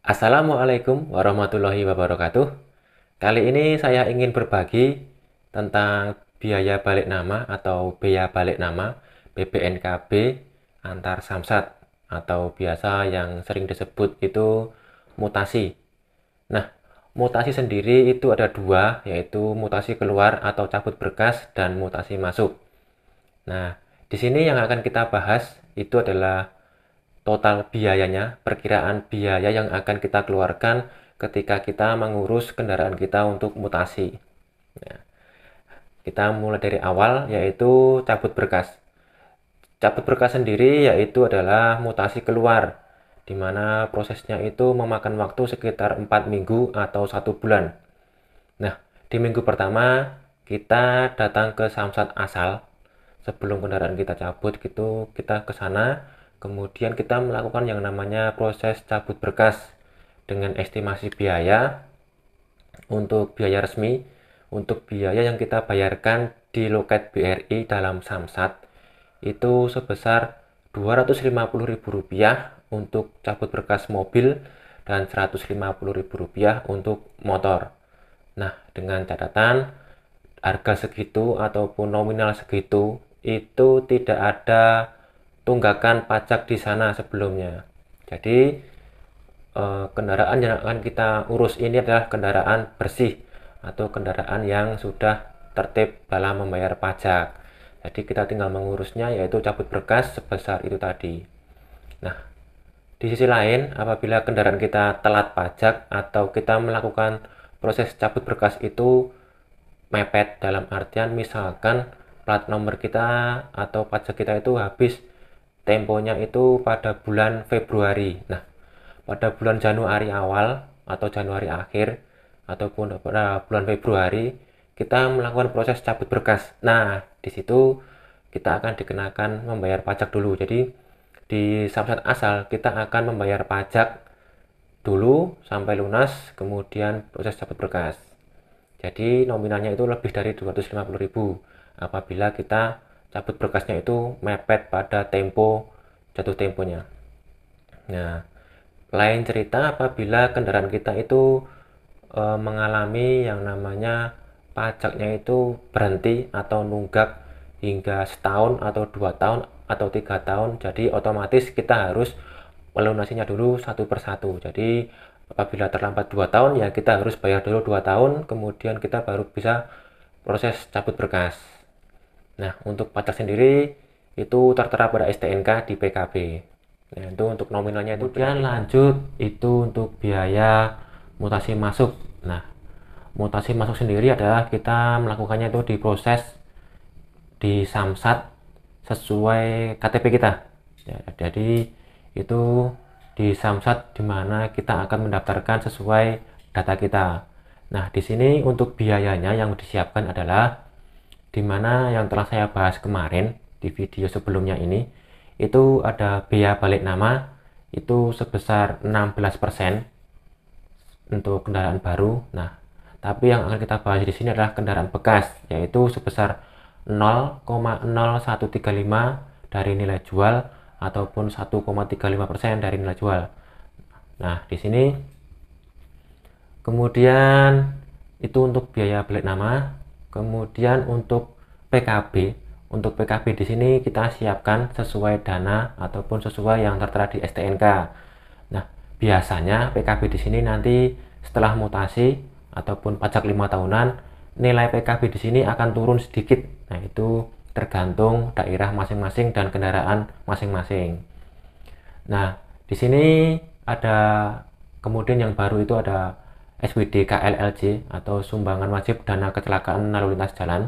Assalamualaikum warahmatullahi wabarakatuh. Kali ini saya ingin berbagi tentang biaya balik nama atau bea balik nama BPNKB antar samsat atau biasa yang sering disebut itu mutasi. Nah, mutasi sendiri itu ada dua, yaitu mutasi keluar atau cabut berkas dan mutasi masuk. Nah, di sini yang akan kita bahas itu adalah total biayanya, perkiraan biaya yang akan kita keluarkan ketika kita mengurus kendaraan kita untuk mutasi. Nah, kita mulai dari awal, yaitu cabut berkas. Cabut berkas sendiri yaitu adalah mutasi keluar, di mana prosesnya itu memakan waktu sekitar 4 minggu atau 1 bulan. Nah, di minggu pertama kita datang ke samsat asal. Sebelum kendaraan kita cabut gitu, kita ke sana, kemudian kita melakukan yang namanya proses cabut berkas dengan estimasi biaya. Untuk biaya resmi, untuk biaya yang kita bayarkan di loket BRI dalam samsat itu sebesar Rp250.000 untuk cabut berkas mobil dan Rp150.000 untuk motor. Nah, dengan catatan harga segitu ataupun nominal segitu itu tidak ada tunggakan pajak di sana sebelumnya. Jadi kendaraan yang akan kita urus ini adalah kendaraan bersih atau kendaraan yang sudah tertib dalam membayar pajak. Jadi kita tinggal mengurusnya, yaitu cabut berkas sebesar itu tadi. Nah, di sisi lain, apabila kendaraan kita telat pajak atau kita melakukan proses cabut berkas itu mepet, dalam artian misalkan plat nomor kita atau pajak kita itu habis temponya itu pada bulan Februari. Nah, pada bulan Januari awal atau Januari akhir ataupun pada bulan Februari kita melakukan proses cabut berkas. Nah, di situ kita akan dikenakan membayar pajak dulu. Jadi di samsat asal kita akan membayar pajak dulu sampai lunas, kemudian proses cabut berkas. Jadi nominalnya itu lebih dari 250.000 apabila kita cabut berkasnya itu mepet pada tempo jatuh temponya. Nah, lain cerita apabila kendaraan kita itu mengalami yang namanya pajaknya itu berhenti atau nunggak hingga setahun atau 2 tahun atau 3 tahun. Jadi otomatis kita harus melunasinya dulu satu persatu. Jadi apabila terlambat 2 tahun ya kita harus bayar dulu 2 tahun, kemudian kita baru bisa proses cabut berkas. Nah, untuk pajak sendiri itu tertera pada STNK di PKB. Nah, itu untuk nominalnya itu. Kemudian lanjut itu untuk biaya mutasi masuk. Nah, mutasi masuk sendiri adalah kita melakukannya itu di proses di samsat sesuai KTP kita. Ya, jadi itu di samsat di mana kita akan mendaftarkan sesuai data kita. Nah, di sini untuk biayanya yang disiapkan adalah di mana yang telah saya bahas kemarin di video sebelumnya ini, itu ada bea balik nama itu sebesar 16% untuk kendaraan baru. Nah, tapi yang akan kita bahas di sini adalah kendaraan bekas, yaitu sebesar 0,0135 dari nilai jual ataupun 1,35% dari nilai jual. Nah, di sini kemudian itu untuk biaya balik nama. Kemudian untuk PKB, di sini kita siapkan sesuai dana ataupun sesuai yang tertera di STNK. Nah, biasanya PKB di sini nanti setelah mutasi ataupun pajak 5 tahunan, nilai PKB di sini akan turun sedikit. Nah, itu tergantung daerah masing-masing dan kendaraan masing-masing. Nah, di sini ada kemudian yang baru itu ada SWD KLLJ atau sumbangan wajib dana kecelakaan lalu lintas jalan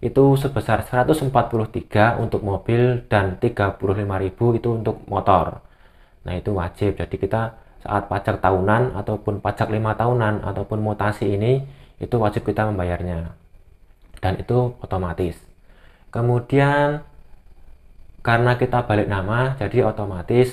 itu sebesar 143 untuk mobil dan 35.000 itu untuk motor. Nah, itu wajib. Jadi kita saat pajak tahunan ataupun pajak 5 tahunan ataupun mutasi ini itu wajib kita membayarnya. Dan itu otomatis. Kemudian karena kita balik nama, jadi otomatis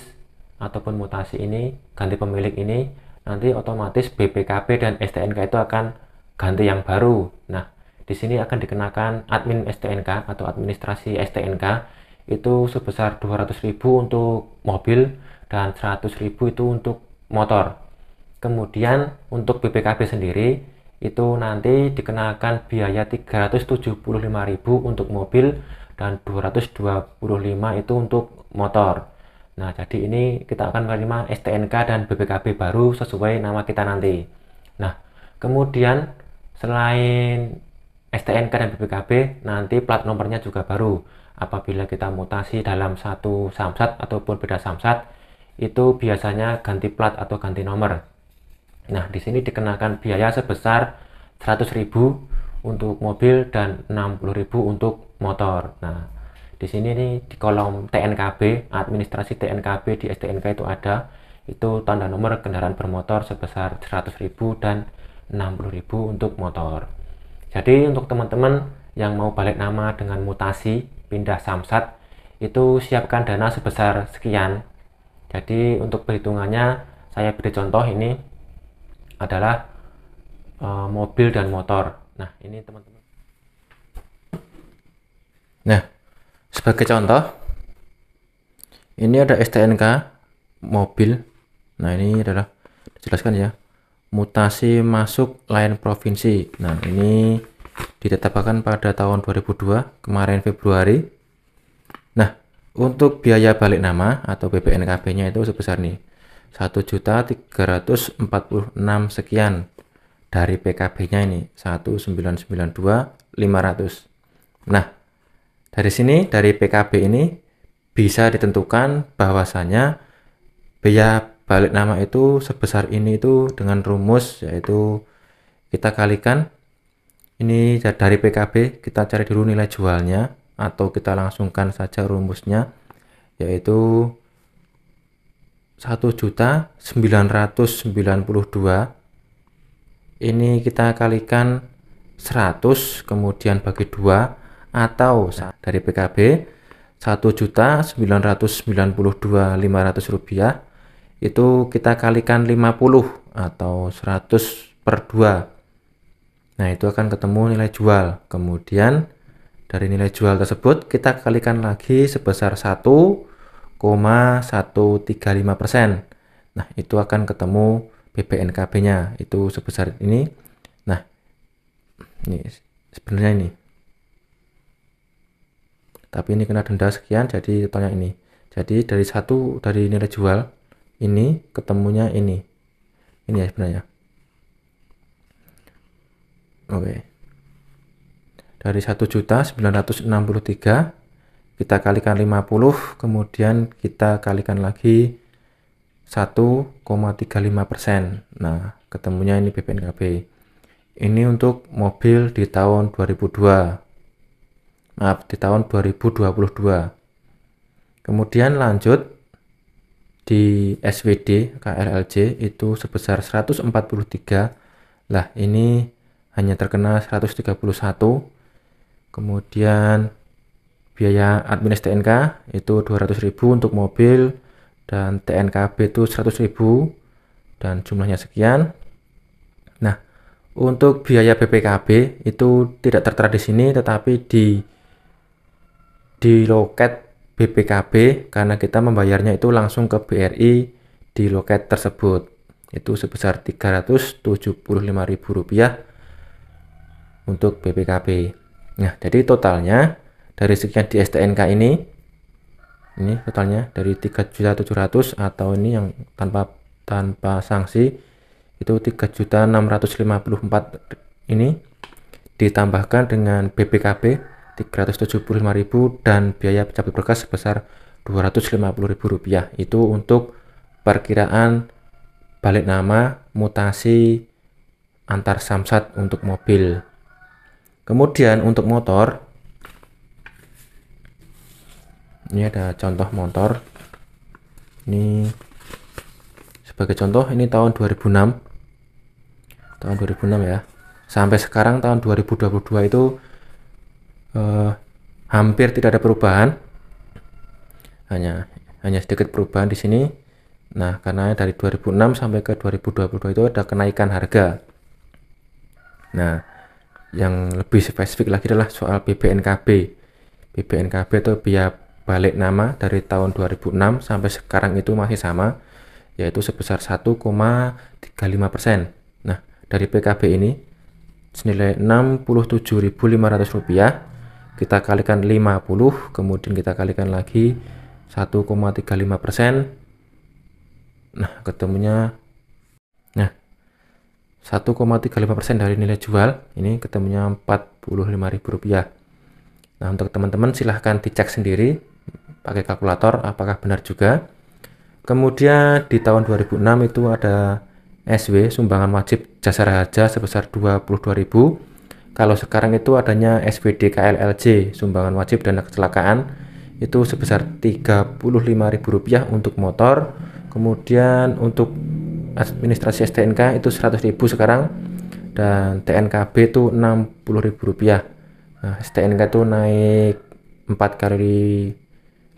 ataupun mutasi ini ganti pemilik ini nanti otomatis BPKB dan STNK itu akan ganti yang baru. Nah, di sini akan dikenakan admin STNK atau administrasi STNK itu sebesar 200.000 untuk mobil dan 100.000 itu untuk motor. Kemudian untuk BPKB sendiri itu nanti dikenakan biaya 375.000 untuk mobil dan 225 itu untuk motor. Nah, jadi ini kita akan menerima STNK dan BPKB baru sesuai nama kita nanti. Nah, kemudian selain STNK dan BPKB, nanti plat nomornya juga baru. Apabila kita mutasi dalam satu samsat ataupun beda samsat, itu biasanya ganti plat atau ganti nomor. Nah, di sini dikenakan biaya sebesar 100.000 untuk mobil dan 60.000 untuk motor. Nah, di sini nih di kolom TNKB, administrasi TNKB di STNK itu ada, itu tanda nomor kendaraan bermotor sebesar 100.000 dan 60.000 untuk motor. Jadi untuk teman-teman yang mau balik nama dengan mutasi, pindah samsat, itu siapkan dana sebesar sekian. Jadi untuk perhitungannya saya beri contoh ini adalah mobil dan motor. Nah, ini teman-teman. Nah, sebagai contoh, ini ada STNK mobil. Nah, ini adalah dijelaskan ya, mutasi masuk lain provinsi. Nah, ini ditetapkan pada tahun 2002 kemarin Februari. Nah, untuk biaya balik nama atau BPNKB-nya itu sebesar nih 1.346 sekian. Dari PKB-nya ini 1.992.500. Nah, dari sini dari PKB ini bisa ditentukan bahwasanya biaya balik nama itu sebesar ini itu dengan rumus, yaitu kita kalikan ini dari PKB, kita cari dulu nilai jualnya atau kita langsungkan saja rumusnya, yaitu 1.992. Ini kita kalikan 100 kemudian bagi 2 atau dari PKB 1.992.500 rupiah itu kita kalikan 50 atau 100 per 2. Nah, itu akan ketemu nilai jual. Kemudian dari nilai jual tersebut kita kalikan lagi sebesar 1,135%. Nah, itu akan ketemu BPNKB-nya itu sebesar ini. Nah, ini sebenarnya ini. Tapi ini kena denda sekian, jadi totalnya ini. Jadi dari nilai jual ini ketemunya ini. Ini ya sebenarnya. Oke. Dari 1.963 kita kalikan 50, kemudian kita kalikan lagi 1,35%. Nah, ketemunya ini BPNKB. Ini untuk mobil di tahun 2002. Maaf, di tahun 2022. Kemudian lanjut di SWD KRLJ itu sebesar 143. Lah, ini hanya terkena 131. Kemudian biaya admin STNK itu 200.000 untuk mobil dan TNKB itu 100.000 dan jumlahnya sekian. Nah, untuk biaya BPKB itu tidak tertera di sini, tetapi di loket BPKB karena kita membayarnya itu langsung ke BRI di loket tersebut. Itu sebesar Rp375.000 untuk BPKB. Nah, jadi totalnya dari sekian di STNK ini totalnya dari 3.700.000 atau ini yang tanpa sanksi itu 3.654 ini ditambahkan dengan BPKB 375.000 dan biaya pencabut berkas sebesar Rp250.000. Itu untuk perkiraan balik nama mutasi antar samsat untuk mobil. Kemudian untuk motor, ini ada contoh motor. Ini sebagai contoh, ini tahun 2006. Tahun 2006 ya. Sampai sekarang tahun 2022 itu hampir tidak ada perubahan. Hanya sedikit perubahan di sini. Nah, karena dari 2006 sampai ke 2022 itu ada kenaikan harga. Nah, yang lebih spesifik lagi adalah soal BPNKB. BPNKB itu biaya balik nama dari tahun 2006 sampai sekarang itu masih sama, yaitu sebesar 1,35%. Nah, dari PKB ini senilai Rp67.500, kita kalikan 50, kemudian kita kalikan lagi 1,35%. Nah, ketemunya 1,35% dari nilai jual, ini ketemunya Rp45.000. Nah, untuk teman-teman silahkan dicek sendiri pakai kalkulator apakah benar juga. Kemudian di tahun 2006 itu ada SW, sumbangan wajib jasa raja sebesar Rp22.000. Kalau sekarang itu adanya SWD KLLJ, sumbangan wajib dana kecelakaan, itu sebesar Rp35.000 untuk motor. Kemudian untuk administrasi STNK itu Rp100.000 sekarang, dan TNKB itu Rp60.000. Nah, STNK itu naik 4 kali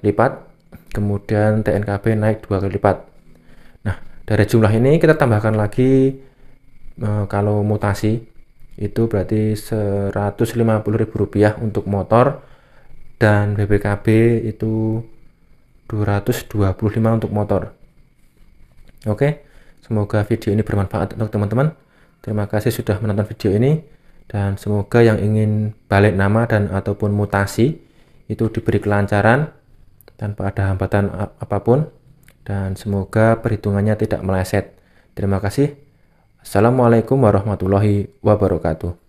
lipat, kemudian TNKB naik 2 kali lipat. Nah, dari jumlah ini kita tambahkan lagi, kalau mutasi itu berarti Rp150.000 untuk motor, dan BPKB itu Rp225 untuk motor. Oke, semoga video ini bermanfaat untuk teman-teman. Terima kasih sudah menonton video ini, dan semoga yang ingin balik nama dan ataupun mutasi itu diberi kelancaran tanpa ada hambatan apapun, dan semoga perhitungannya tidak meleset. Terima kasih. Assalamualaikum warahmatullahi wabarakatuh.